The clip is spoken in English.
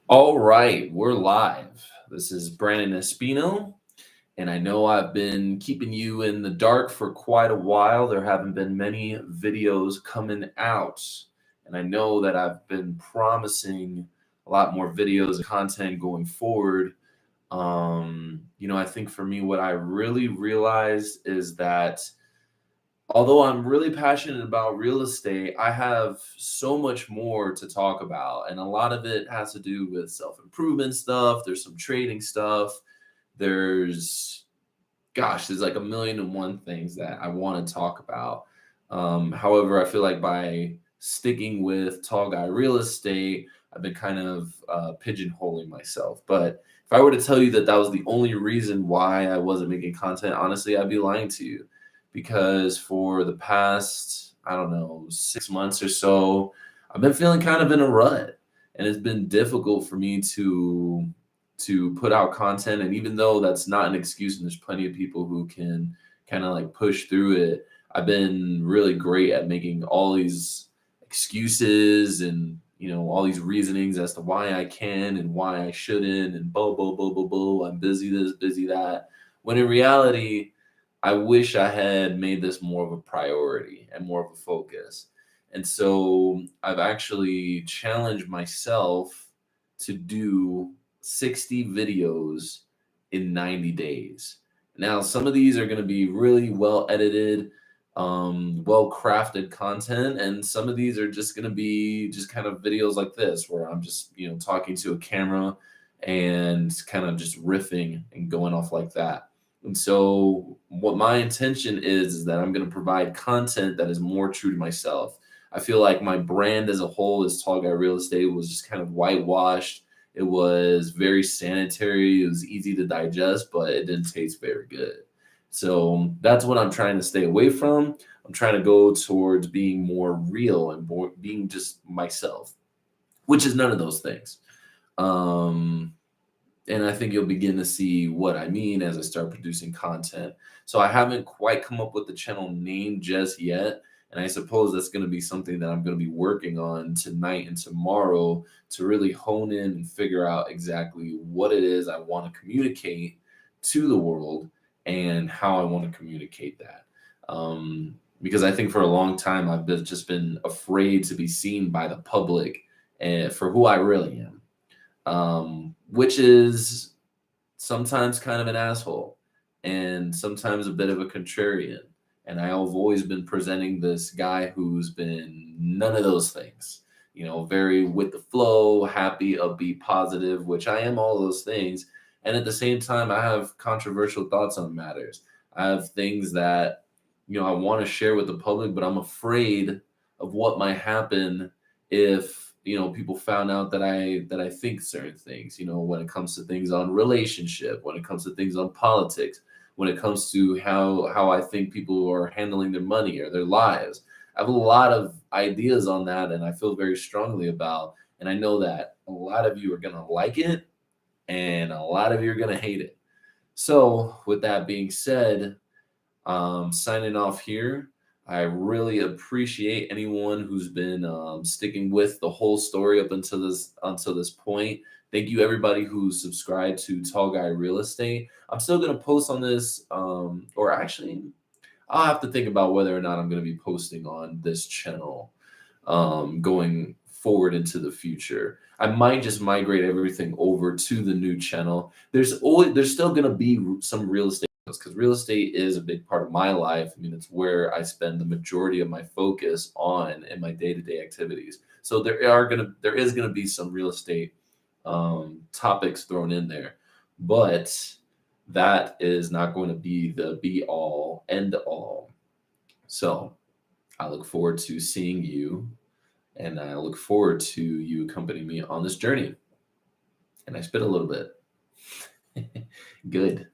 All right, we're live. This is Brandon Espino, and I know I've been keeping you in the dark for quite a while. There haven't been many videos coming out, and I know that I've been promising a lot more videos and content going forward. I think for me, what I really realized is that although I'm really passionate about real estate, I have so much more to talk about. And a lot of it has to do with self improvement stuff. There's some trading stuff. There's, there's like a million and one things that I want to talk about. However, I feel like by sticking with Tall Guy Real Estate, I've been kind of pigeonholing myself. But if I were to tell you that that was the only reason why I wasn't making content, honestly, I'd be lying to you because for the past, I don't know, 6 months or so, I've been feeling kind of in a rut, and it's been difficult for me to put out content. And even though that's not an excuse, and there's plenty of people who can kind of like push through it, I've been really great at making all these excuses and all these reasonings as to why I can and why I shouldn't, and blah, I'm busy this, busy that. When in reality, I wish I had made this more of a priority and more of a focus. And so I've actually challenged myself to do 60 videos in 90 days. Now, some of these are going to be really well edited, well crafted content, and some of these are just going to be just kind of videos like this, where I'm just, talking to a camera and kind of just riffing and going off like that. And so, what my intention is that I'm going to provide content that is more true to myself. I feel like my brand as a whole as Tall Guy Real Estate was just kind of whitewashed. It was very sanitary. It was easy to digest, but it didn't taste very good. So that's what I'm trying to stay away from. I'm trying to go towards being more real and more, being just myself, which is none of those things. Um, and I think you'll begin to see what I mean as I start producing content. So I haven't quite come up with the channel name just yet. And I suppose that's going to be something that I'm going to be working on tonight and tomorrow to really hone in and figure out exactly what it is I want to communicate to the world and how I want to communicate that. Because I think for a long time just been afraid to be seen by the public and for who I really am, which is sometimes kind of an asshole and sometimes a bit of a contrarian. And I've always been presenting this guy who's been none of those things, very with the flow, happy, upbeat, positive, which I am all those things. And at the same time, I have controversial thoughts on matters. I have things that, I want to share with the public, but I'm afraid of what might happen if people found out that I think certain things, when it comes to things on relationship, when it comes to things on politics, when it comes to how I think people are handling their money or their lives. I have a lot of ideas on that, and I feel very strongly about, and I know that a lot of you are going to like it and a lot of you are going to hate it. So with that being said, signing off here. I really appreciate anyone who's been sticking with the whole story up until this point. Thank you everybody who subscribed to Tall Guy Real Estate. I'm still gonna post on this, or actually, I'll have to think about whether or not I'm gonna be posting on this channel going forward into the future. I might just migrate everything over to the new channel. There's still gonna be some real estate because real estate is a big part of my life. I mean, it's where I spend the majority of my focus on in my day-to-day activities. So there is gonna be some real estate topics thrown in there, but that is not going to be the be all end all. So I look forward to seeing you, and I look forward to you accompanying me on this journey. And I spit a little bit. Good.